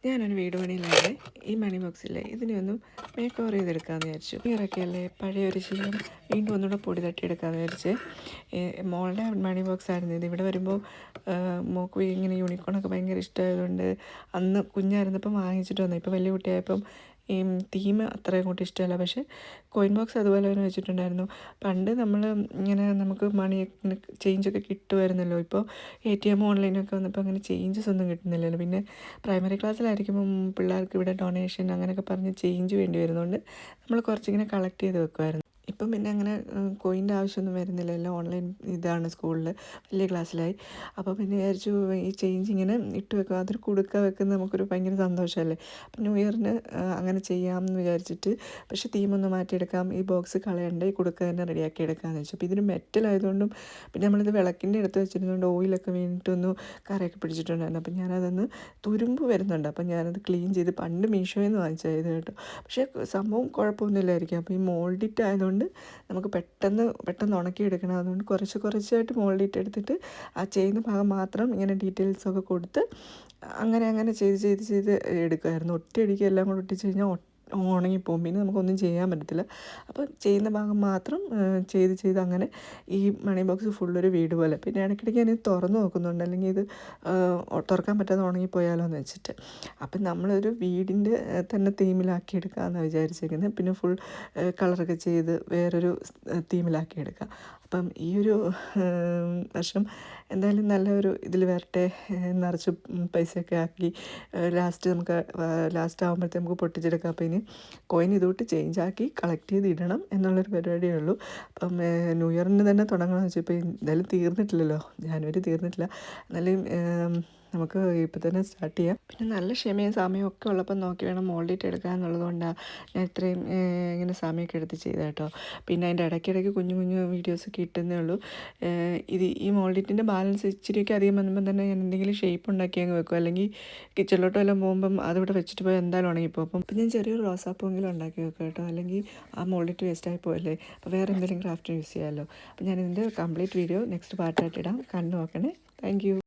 ഞാനൊരു വീട് പണിയിലാണ്. ഈ മണി ബോക്സില്ലേ ഇതിനെ ഒന്ന് മേക്ക് ഓവർ ചെയ്തെടുക്കാമെന്ന് വിചാരിച്ചു. ഇറക്കിയല്ലേ പഴയൊരു ശീലം വീണ്ടും ഒന്നുകൂടെ പൊടി തട്ടിയെടുക്കാമെന്ന് വിചാരിച്ച്. മോളുടെ മണി ബോക്സ് ആയിരുന്നു ഇത്. ഇവിടെ വരുമ്പോൾ മോൾക്ക് ഇങ്ങനെ യൂണിക്കോണൊക്കെ ഭയങ്കര ഇഷ്ടമായതുകൊണ്ട് അന്ന് കുഞ്ഞായിരുന്നപ്പം വാങ്ങിച്ചിട്ട് വന്നു. ഇപ്പോൾ വലിയ കുട്ടിയായപ്പം ഈ തീം അത്ര അങ്ങോട്ട് ഇഷ്ടമല്ല. പക്ഷേ കോയിൻ ബോക്സ് അതുപോലെ തന്നെ വെച്ചിട്ടുണ്ടായിരുന്നു. പണ്ട് നമ്മൾ ഇങ്ങനെ നമുക്ക് മണി ഇങ്ങനെ ചേഞ്ചൊക്കെ കിട്ടുമായിരുന്നല്ലോ. ഇപ്പോൾ ATM ഓൺലൈനൊക്കെ വന്നപ്പോൾ അങ്ങനെ ചേഞ്ചസ് ഒന്നും കിട്ടുന്നില്ലല്ലോ. പിന്നെ പ്രൈമറി ക്ലാസ്സിലായിരിക്കുമ്പം പിള്ളേർക്ക് ഇവിടെ ഡൊണേഷൻ അങ്ങനെയൊക്കെ പറഞ്ഞ് ചേഞ്ച് വേണ്ടി വരുന്നതുകൊണ്ട് നമ്മൾ കുറച്ചിങ്ങനെ കളക്ട് ചെയ്ത് വെക്കുമായിരുന്നു. ഇപ്പം പിന്നെ അങ്ങനെ കോയിൻ്റെ ആവശ്യമൊന്നും വരുന്നില്ല. എല്ലാം ഓൺലൈൻ ഇതാണ് സ്കൂളിൽ. വലിയ ക്ലാസ്സിലായി. അപ്പോൾ പിന്നെ വിചാരിച്ചു ഈ ചേഞ്ച് ഇങ്ങനെ ഇട്ട് വെക്കുക. അതൊരു കുടുക്ക വെക്കുന്നത് നമുക്കൊരു ഭയങ്കര സന്തോഷമല്ലേ. അപ്പം ന്യൂ ഇയറിന് അങ്ങനെ ചെയ്യാമെന്ന് വിചാരിച്ചിട്ട്, പക്ഷേ തീമൊന്ന് മാറ്റിയെടുക്കാം, ഈ ബോക്സ് കളയണ്ട, ഈ കുടുക്ക തന്നെ റെഡിയാക്കി എടുക്കാമെന്ന് വെച്ചു. അപ്പോൾ ഇതിന് മെറ്റലായതുകൊണ്ടും പിന്നെ നമ്മളിത് വിളക്കിൻ്റെ അടുത്ത് വെച്ചിരുന്നതുകൊണ്ട് ഓയിലൊക്കെ വീണിട്ടൊന്ന് കറയൊക്കെ പിടിച്ചിട്ടുണ്ടായിരുന്നു. അപ്പം ഞാനതൊന്ന് തുരുമ്പ് വരുന്നുണ്ട്. അപ്പം ഞാനത് ക്ലീൻ ചെയ്ത് പണ്ട് മീഷോയിൽ നിന്ന് വാങ്ങിച്ചത് കേട്ടോ. പക്ഷേ സംഭവം കുഴപ്പമൊന്നുമില്ലായിരിക്കും. അപ്പോൾ ഈ മോൾഡിറ്റ് ആയതുകൊണ്ട് നമുക്ക് പെട്ടെന്ന് ഉണക്കിയെടുക്കണം. അതുകൊണ്ട് കുറച്ചായിട്ട് മോൾഡിറ്റ് എടുത്തിട്ട് ആ ചെയ്യുന്ന ഭാഗം മാത്രം ഇങ്ങനെ ഡീറ്റെയിൽസൊക്കെ കൊടുത്ത് അങ്ങനെ ചെയ്ത് എടുക്കുമായിരുന്നു. ഒറ്റയടിക്ക് എല്ലാം കൂടെ ഒട്ടിച്ച് കഴിഞ്ഞാൽ ഉണങ്ങിപ്പോകും. പിന്നെ നമുക്കൊന്നും ചെയ്യാൻ പറ്റത്തില്ല. അപ്പോൾ ചെയ്യുന്ന ഭാഗം മാത്രം ചെയ്ത് അങ്ങനെ ഈ മണി ബോക്സ് ഫുള്ളൊരു വീട് പോലെ. പിന്നെ ഇടയ്ക്കിടയ്ക്ക് ഞാനിത് തുറന്ന് നോക്കുന്നുണ്ട്, അല്ലെങ്കിൽ ഇത് തുറക്കാൻ പറ്റാതെ ഉണങ്ങിപ്പോയാലോ എന്ന് വെച്ചിട്ട്. അപ്പം നമ്മളൊരു വീടിൻ്റെ തന്നെ തീമിലാക്കി എടുക്കാമെന്നാണ് വിചാരിച്ചിരിക്കുന്നത്. പിന്നെ ഫുൾ കളറൊക്കെ ചെയ്ത് വേറൊരു തീമിലാക്കി എടുക്കാം. അപ്പം ഈ ഒരു വർഷം എന്തായാലും നല്ലൊരു ഇതിൽ വരട്ടെ. നിറച്ച് പൈസയൊക്കെ ആക്കി ലാസ്റ്റ് ആകുമ്പോഴത്തേക്ക് നമുക്ക് പൊട്ടിച്ചെടുക്കാം. അപ്പോൾ ഇനി കോയിൻ ഇതുകൊണ്ട് ചേഞ്ചാക്കി കളക്ട് ചെയ്ത് ഇടണം എന്നുള്ളൊരു പരിപാടിയേ ഉള്ളൂ. അപ്പം ന്യൂ ഇയറിന് തന്നെ തുടങ്ങണമെന്ന് വെച്ചാൽ ഇപ്പോൾ എന്തായാലും തീർന്നിട്ടില്ലല്ലോ, ജാനുവരി തീർന്നിട്ടില്ല. എന്നാലും നമുക്ക് ഇപ്പോൾ തന്നെ സ്റ്റാർട്ട് ചെയ്യാം. പിന്നെ നല്ല ക്ഷമയും സമയവും ഒക്കെ ഉള്ളപ്പോൾ നോക്കി വേണം മോൾഡിറ്റ് എടുക്കുക എന്നുള്ളത് കൊണ്ടാണ് ഞാൻ ഇത്രയും ഇങ്ങനെ സമയമൊക്കെ എടുത്ത് ചെയ്തത് കേട്ടോ. പിന്നെ അതിൻ്റെ ഇടയ്ക്കിടയ്ക്ക് കുഞ്ഞു വീഡിയോസൊക്കെ ഇട്ടുന്നേ ഉള്ളൂ. ഈ മോൾഡിറ്റിൻ്റെ ബാലൻസ് ഇച്ചിരിയൊക്കെ അധികം വന്നപ്പം തന്നെ ഞാൻ എന്തെങ്കിലും ഷേപ്പ് ഉണ്ടാക്കി അങ്ങ് വെക്കും. അല്ലെങ്കിൽ കിച്ചണിലോട്ട് വല്ലതും പോകുമ്പം അതിവിടെ വെച്ചിട്ട് പോയി എന്തായാലും ഉണങ്ങിപ്പോകും. അപ്പം ഞാൻ ചെറിയൊരു റോസാപ്പൂവെങ്കിലും ഉണ്ടാക്കി വെക്കും കേട്ടോ. അല്ലെങ്കിൽ ആ മോൾഡിറ്റ് വേസ്റ്റായി പോയല്ലേ. അപ്പോൾ വേറെ എന്തെങ്കിലും ക്രാഫ്റ്റ് യൂസ് ചെയ്യാമല്ലോ. അപ്പോൾ ഞാൻ ഇതിൻ്റെ കംപ്ലീറ്റ് വീഡിയോ നെക്സ്റ്റ് പാർട്ടായിട്ട് ഇടാം. കണ്ടു നോക്കണേ. Thank you.